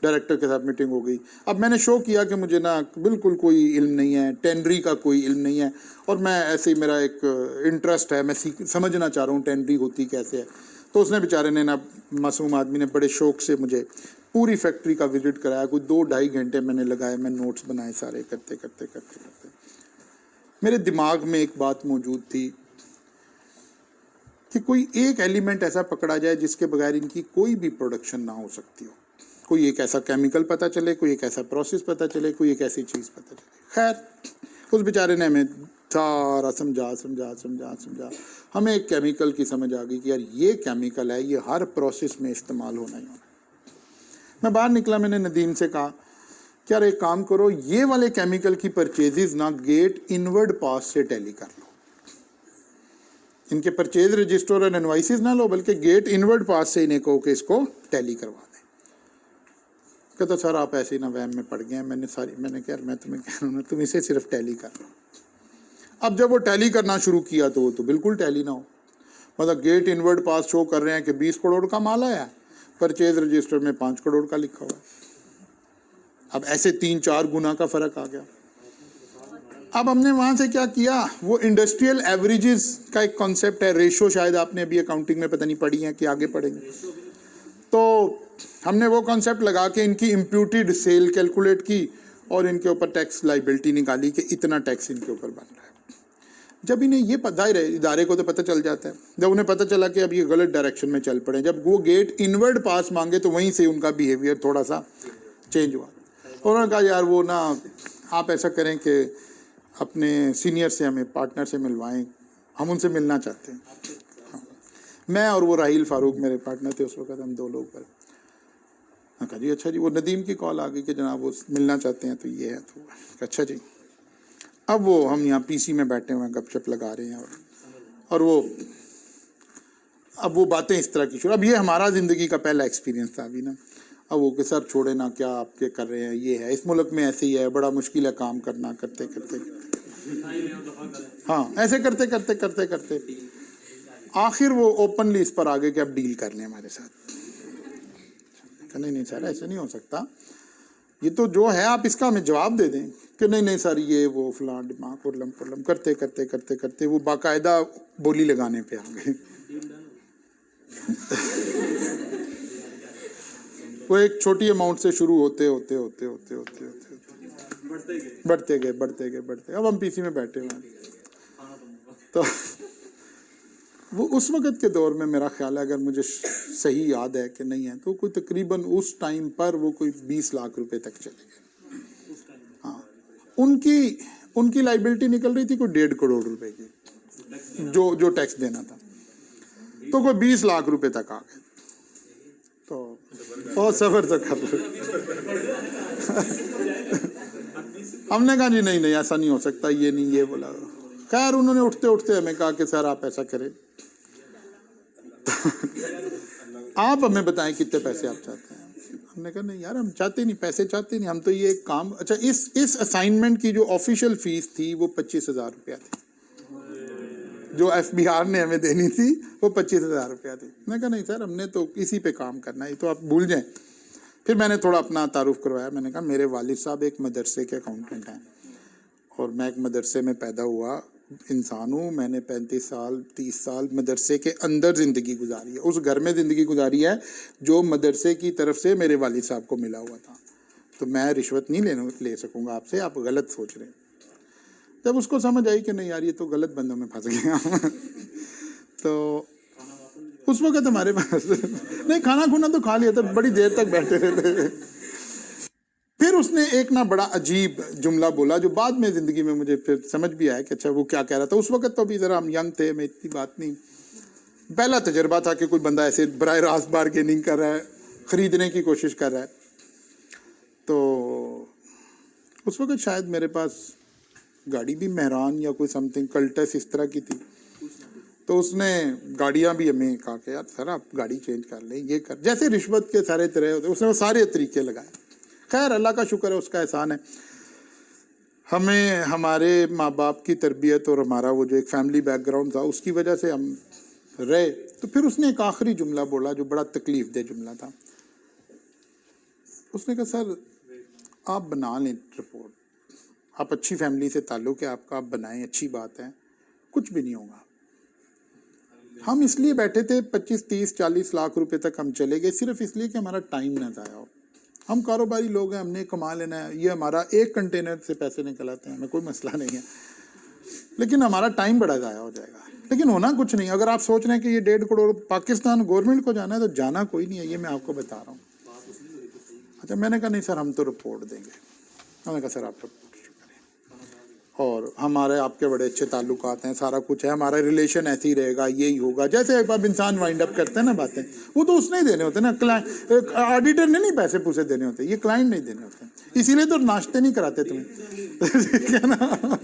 डायरेक्टर के साथ मीटिंग हो गई। अब मैंने शो किया कि मुझे ना बिल्कुल कोई इल्म नहीं है, टेंडरी का कोई इल्म नहीं है, और मैं ऐसे ही मेरा एक इंटरेस्ट है, मैं समझना चाह रहा हूँ टेंडरी होती कैसे है। तो उसने बेचारे ने ना, मासूम आदमी ने बड़े शौक से मुझे पूरी फैक्ट्री का विजिट कराया। कोई 2-2.5 घंटे मैंने लगाए, मैं नोट्स बनाए सारे, करते करते करते करते मेरे दिमाग में एक बात मौजूद थी कि कोई एक एलिमेंट ऐसा पकड़ा जाए जिसके बगैर इनकी कोई भी प्रोडक्शन ना हो सकती हो। कोई एक ऐसा केमिकल पता चले, कोई एक ऐसा प्रोसेस पता चले, कोई एक ऐसी चीज़ पता चले। खैर उस बेचारे ने हमें सारा समझा हमें एक केमिकल की समझ आ गई कि यार ये केमिकल है, ये हर प्रोसेस में इस्तेमाल होना ही होना। मैं बाहर निकला, मैंने नदीम से कहा कि यार एक काम करो, ये वाले केमिकल की परचेजेज ना गेट इनवर्ड पास से टैली कर लो। इनके परचेज रजिस्टर और इनवॉइसेस ना लो, बल्कि गेट इनवर्ड पास से इन्हें कहो कि इसको टैली करवा दें। कहता सर आप ऐसे ही ना वहम में पड़ गए हैं। मैंने कहा मैं तुम्हें कह रहा हूँ ना, तुम इसे सिर्फ टैली कर लो। अब जब वो टैली करना शुरू किया तो वो तो बिल्कुल टैली ना हो। मतलब गेट इनवर्ड पास शो कर रहे हैं कि 20 करोड़ का माल आया, परचेज रजिस्टर में 5 करोड़ का लिखा हुआ है। अब ऐसे 3-4 गुना का फर्क आ गया। अब हमने वहां से क्या किया, वो इंडस्ट्रियल एवरेजेस का एक कॉन्सेप्ट है, रेशो, शायद आपने अभी अकाउंटिंग में पता नहीं पढ़ी है कि आगे पढ़ेंगे। तो हमने वो कॉन्सेप्ट लगा के इनकी इम्प्यूटेड सेल कैलकुलेट की और इनके ऊपर टैक्स लाइबिलिटी निकाली कि इतना टैक्स इनके ऊपर बन रहा है। जब इन्हें ये पता है, इदारे को तो पता चल जाता है, जब उन्हें पता चला कि अब ये गलत डायरेक्शन में चल पड़े, जब वो गेट इनवर्ड पास मांगे तो वहीं से उनका बिहेवियर थोड़ा सा चेंज हुआ। उन्होंने कहा यार वो ना, आप ऐसा करें कि अपने सीनियर से, हमें पार्टनर से मिलवाएं, हम उनसे मिलना चाहते हैं। हाँ। मैं और वो राहील फारूक मेरे पार्टनर थे उस वक्त, हम 2 लोग पर। मैं कहा जी अच्छा जी। वो नदीम की कॉल आ गई कि जनाब वो मिलना चाहते हैं, तो ये है। तो अच्छा जी। अब वो हम यहाँ पीसी में बैठे हुए हैं, गपशप लगा रहे हैं, और वो अब वो बातें इस तरह की शुरू। अब ये हमारा ज़िंदगी का पहला एक्सपीरियंस था अभी ना। अब वो कि सर छोड़े ना, क्या आपके कर रहे हैं, ये है, इस मुल्क में ऐसे ही है, बड़ा मुश्किल है काम करना, करते करते हाँ, ऐसे करते करते करते करते आखिर वो ओपनली इस पर आ गए कि अब डील कर लें हमारे साथ। नहीं सर ऐसे नहीं हो सकता, ये तो जो है आप इसका हमें जवाब दे दें। कि नहीं सर ये वो फलां दिमाग पुरलम करते करते करते करते वो बाकायदा बोली लगाने पे आ गए। वो एक छोटी अमाउंट से शुरू होते होते होते होते होते होते बढ़ते गए। अब हम पीसी में बैठे हुए हैं। तो वो उस वक़्त के दौर में मेरा ख्याल है, अगर मुझे सही याद है कि नहीं है, तो कोई तकरीबन उस टाइम पर वो कोई 20 लाख रुपए तक चले गए। हाँ, उनकी लाइबिलिटी निकल रही थी कोई 1.5 करोड़ रुपए की, जो टैक्स देना था, तो कोई 20 लाख रुपए तक आ गए। तो और सबर तो कर लो। हमने कहा जी नहीं ऐसा नहीं हो सकता, ये नहीं, ये बोला। खैर उन्होंने उठते उठते हमें कहा कि सर आप ऐसा करें, आप हमें बताएं कितने पैसे आप चाहते हैं। हमने कहा नहीं यार हम चाहते नहीं, पैसे चाहते नहीं, हम तो ये काम। अच्छा, इस असाइनमेंट की जो ऑफिशियल फीस थी वो 25,000 रुपया थी, जो FBR ने हमें देनी थी वो 25,000 रुपया थी। मैंने कहा नहीं सर हमने तो इसी पे काम करना है, ये तो आप भूल जाएं। फिर मैंने थोड़ा अपना तारुफ करवाया। मैंने कहा मेरे वालिद साहब एक मदरसे के अकाउंटेंट हैं और मैं एक मदरसे में पैदा हुआ इंसान हूँ। मैंने 35 साल 30 साल मदरसे के अंदर ज़िंदगी गुजारी है, उस घर में ज़िंदगी गुजारी है जो मदरसे की तरफ से मेरे वालिद साहब को मिला हुआ था। तो मैं रिश्वत नहीं ले सकूँगा आपसे, आप गलत सोच रहे हैं। जब उसको समझ आई कि नहीं यार ये तो गलत बंदों में फंस गया तो उस वक्त हमारे पास नहीं, खाना खुना तो खा लिया था, बड़ी देर तक बैठे रहते। फिर उसने एक ना बड़ा अजीब जुमला बोला जो बाद में ज़िंदगी में मुझे फिर समझ भी आया कि अच्छा वो क्या कह रहा था। उस वक्त तो अभी ज़रा हम यंग थे, मैं इतनी बात नहीं, पहला तजर्बा था कि कोई बंदा ऐसे बराह रास्त बारगेनिंग कर रहा है, ख़रीदने की कोशिश कर रहा है। तो उस वक्त शायद मेरे पास गाड़ी भी मेहरान या कोई समथिंग कल्टस इस तरह की थी। तो उसने गाड़ियां भी हमें कहा कि यार सर आप गाड़ी चेंज कर लें, ये कर, जैसे रिश्वत के सारे तरह होते उसने वो सारे तरीके लगाए। खैर अल्लाह का शुक्र है, उसका एहसान है। हमें हमारे माँ बाप की तरबियत और हमारा वो जो एक फैमिली बैकग्राउंड था उसकी वजह से हम रहे। तो फिर उसने एक आखिरी जुमला बोला जो बड़ा तकलीफ दे जुमला था। उसने कहा सर आप बना लें रिपोर्ट, आप अच्छी फैमिली से ताल्लुक़ है आपका, आप बनाएं, अच्छी बात है, कुछ भी नहीं होगा। हम इसलिए बैठे थे 25, 30, 40 लाख रुपए तक हम चले गए सिर्फ इसलिए कि हमारा टाइम ना ज़ाया हो। हम कारोबारी लोग हैं, हमने कमा लेना है, ये हमारा एक कंटेनर से पैसे निकल आते हैं, हमें कोई मसला नहीं है, लेकिन हमारा टाइम बड़ा ज़ाया हो जाएगा। लेकिन होना कुछ नहीं। अगर आप सोच रहे हैं कि ये 1.5 करोड़ पाकिस्तान गवर्नमेंट को जाना है तो जाना कोई नहीं है, ये मैं आपको बता रहा हूँ। अच्छा, मैंने कहा नहीं सर हम तो रिपोर्ट देंगे। मैंने कहा सर आप रिपोर्ट करें, और हमारे आपके बड़े अच्छे ताल्लुकात हैं, सारा कुछ है, हमारा रिलेशन ऐसे ही रहेगा, यही होगा। जैसे अब इंसान वाइंड अप करते हैं ना बातें, वो तो उसने ही देने होते हैं ना, क्लाइंट ऑडिटर ने नहीं पैसे पूसे देने होते, ये क्लाइंट नहीं देने होते, इसीलिए तो नाश्ते नहीं कराते तुम्हें क्या ना।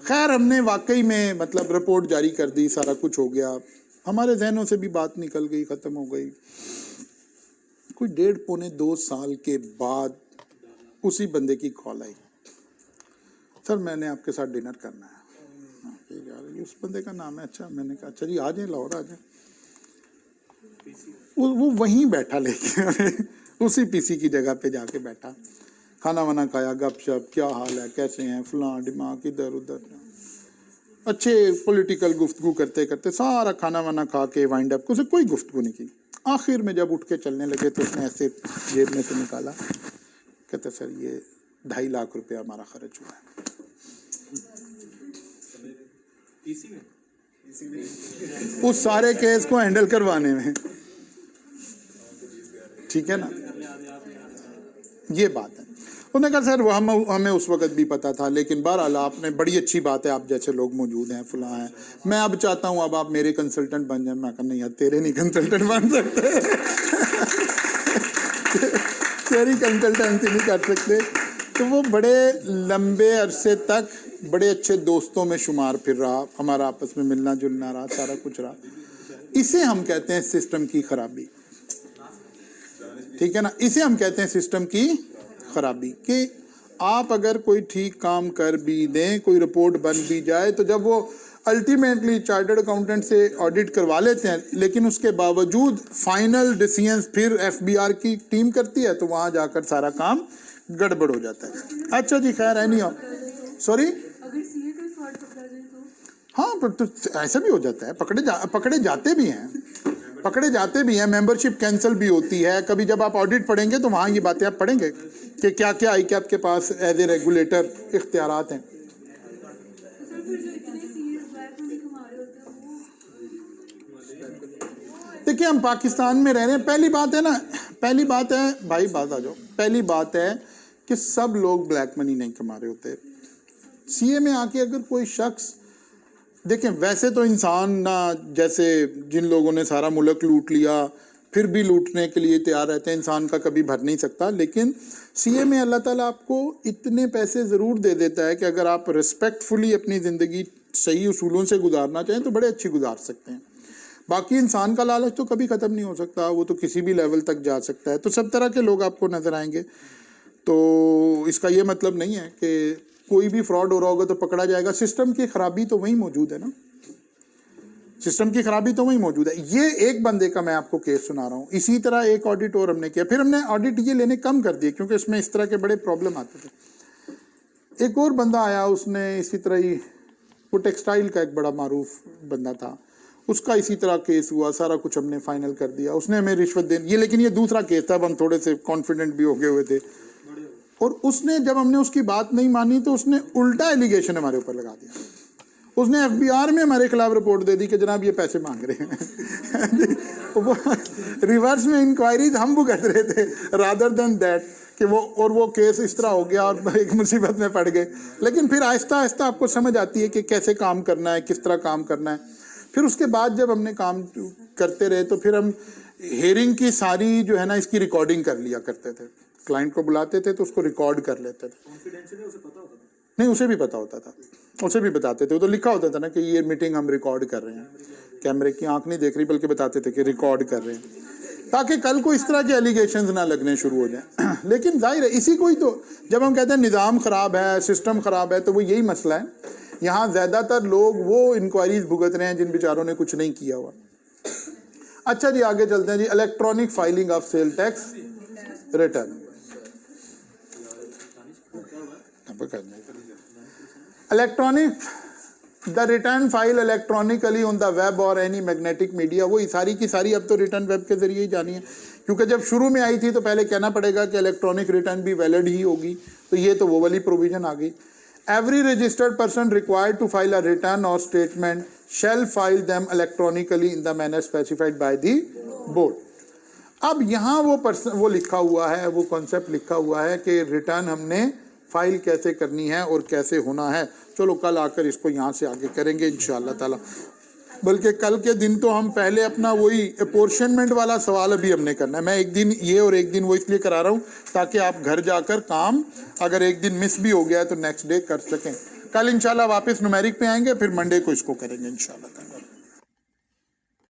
खैर हमने वाकई में मतलब रिपोर्ट जारी कर दी, सारा कुछ हो गया, हमारे जहनों से भी बात निकल गई, ख़त्म हो गई। कोई 1.5 पौने 2 साल के बाद उसी बंदे की कॉल आई, सर मैंने आपके साथ डिनर करना है। ठीक है, उस बंदे का नाम है, अच्छा। मैंने कहा अच्छा जी आ जाए, लाहौर आ जाए। वो वहीं बैठा लेके उसी पीसी की जगह पे जाके बैठा, खाना वाना खाया, गपशप, क्या हाल है, कैसे हैं, फलां दिमाग इधर उधर, अच्छे पॉलिटिकल गुफ्तगू करते करते सारा खाना वाना खा के वाइंड अप, उसे कोई गुफ्तगू नहीं की। आखिर में जब उठ के चलने लगे तो उसने ऐसे जेब में से निकाला, कहते सर ये 2.5 लाख रुपया हमारा खर्च हुआ है। उस सारे केस को हैंडल करवाने में, ठीक है ना, ये बात है। उन्होंने कहा सर वो हमें उस वक्त भी पता था, लेकिन बहरहाल आपने, बड़ी अच्छी बात है, आप जैसे लोग मौजूद हैं, फलां हैं, मैं अब चाहता हूँ अब आप मेरे कंसल्टेंट बन जाए। मैं कहा नहीं यार तेरे नहीं कंसल्टेंट बन सकते तेरी कंसल्टेंसी नहीं कर सकते। तो वो बड़े लंबे अरसे तक बड़े अच्छे दोस्तों में शुमार फिर रहा, हमारा आपस में मिलना जुलना रहा, सारा कुछ रहा। इसे हम कहते हैं सिस्टम की खराबी, ठीक है ना, इसे हम कहते हैं सिस्टम की खराबी। कि आप अगर कोई ठीक काम कर भी दें, कोई रिपोर्ट बन भी जाए, तो जब वो अल्टीमेटली चार्टर्ड अकाउंटेंट से ऑडिट करवा लेते हैं, लेकिन उसके बावजूद फाइनल डिसीजंस फिर एफबीआर की टीम करती है, तो वहां जाकर सारा काम गड़बड़ हो जाता है। अच्छा जी खैर है नहीं, सॉरी, अगर सीए कोई फ्रॉड पकड़ा जाए तो हाँ तो ऐसा भी हो जाता है, पकड़े जाते भी हैं, मेंबरशिप कैंसिल भी होती है। कभी जब आप ऑडिट पढ़ेंगे तो वहाँ ये बातें आप पढ़ेंगे कि क्या क्या आई, कि आपके पास एज ए रेगुलेटर इख्तियारात हैं। तो सर फिर जो इतने सीए ब्लैक मनी कमा रहे होते हैं वो, देखिए हम पाकिस्तान में रह रहे हैं, पहली बात है ना, पहली बात है भाई, बात आ जाओ, पहली बात है कि सब लोग ब्लैक मनी नहीं कमा रहे होते। सीए में आके अगर कोई शख्स, देखें वैसे तो इंसान ना, जैसे जिन लोगों ने सारा मुल्क लूट लिया फिर भी लूटने के लिए तैयार रहते हैं, इंसान का कभी भर नहीं सकता। लेकिन सीए में अल्लाह ताला आपको इतने पैसे ज़रूर दे देता है कि अगर आप रिस्पेक्टफुली अपनी ज़िंदगी सही उसूलों से गुजारना चाहें तो बड़े अच्छी गुजार सकते हैं। बाकी इंसान का लालच तो कभी ख़त्म नहीं हो सकता, वो तो किसी भी लेवल तक जा सकता है। तो सब तरह के लोग आपको नज़र आएंगे। तो इसका ये मतलब नहीं है कि कोई भी फ्रॉड हो रहा होगा तो पकड़ा जाएगा। सिस्टम की खराबी तो वहीं मौजूद है ना, सिस्टम की खराबी तो वहीं मौजूद है। ये एक बंदे का मैं आपको केस सुना रहा हूँ। इसी तरह एक ऑडिट और हमने किया, फिर हमने ऑडिट ये लेने कम कर दिए क्योंकि इसमें इस तरह के बड़े प्रॉब्लम आते थे। एक और बंदा आया, उसने इसी तरह ही, वो टेक्सटाइल का एक बड़ा मारूफ बंदा था, उसका इसी तरह केस हुआ, सारा कुछ हमने फाइनल कर दिया। उसने हमें रिश्वत दे, ये लेकिन ये दूसरा केस था, अब हम थोड़े से कॉन्फिडेंट भी हो गए हुए थे। और उसने, जब हमने उसकी बात नहीं मानी तो उसने उल्टा एलिगेशन हमारे ऊपर लगा दिया। उसने एफबीआर में हमारे खिलाफ रिपोर्ट दे दी कि जनाब ये पैसे मांग रहे हैं वो रिवर्स में इंक्वायरीज हम भुगत रहे थे रादर देन दैट कि वो केस इस तरह हो गया और एक मुसीबत में पड़ गए। लेकिन फिर आहिस्ता आहिस्ता आपको समझ आती है कि कैसे काम करना है, किस तरह काम करना है। फिर उसके बाद जब हमने काम करते रहे तो फिर हम हेयरिंग की सारी जो है ना इसकी रिकॉर्डिंग कर लिया करते थे। क्लाइंट को बुलाते थे तो उसको रिकॉर्ड कर लेते थे। कॉन्फिडेंशियल है, उसे पता होता था? नहीं, उसे भी पता होता था। उसे भी बताते थे, वो तो लिखा होता था ना कि ये मीटिंग हम रिकॉर्ड कर रहे हैं, कैमरे की आंख नहीं देख रही बल्कि बताते थे कि रिकॉर्ड कर रहे हैं, ताकि कल को इस तरह के एलिगेशंस ना लगने शुरू हो जाएं। लेकिन जाहिर है इसी को ही तो, जब हम कहते हैं निज़ाम ख़राब है, सिस्टम ख़राब है, तो वो यही मसला है। यहाँ ज़्यादातर लोग वो इंक्वायरीज भुगत रहे हैं जिन बेचारों ने कुछ नहीं किया हुआ। अच्छा जी, आगे चलते हैं जी। Electronic filing of sale tax return. Electronic, the return file electronically on the web और एनी मैग्नेटिक मीडिया। वो सारी की सारी अब तो रिटर्न वेब के जरिए ही जानी है, क्योंकि जब शुरू में आई थी तो पहले कहना पड़ेगा कि इलेक्ट्रॉनिक रिटर्न भी वैलिड ही होगी, तो ये तो वो वाली प्रोविजन आ गई। Every registered person required to file a return और statement shall file them electronically in the manner specified by the board. अब यहाँ वो लिखा हुआ है, वो कॉन्सेप्ट लिखा हुआ है कि रिटर्न हमने फाइल कैसे करनी है और कैसे होना है। चलो कल आकर इसको यहाँ से आगे करेंगे इंशाअल्लाह ताला। बल्कि कल के दिन तो हम पहले अपना वही अपोर्शनमेंट वाला सवाल अभी हमने करना है। मैं एक दिन ये और एक दिन वो इसलिए करा रहा हूँ ताकि आप घर जाकर काम अगर एक दिन मिस भी हो गया है तो नेक्स्ट डे कर सकें। कल इंशाल्लाह वापस न्यूमेरिक पे आएंगे, फिर मंडे को इसको करेंगे इंशाल्लाह ताला।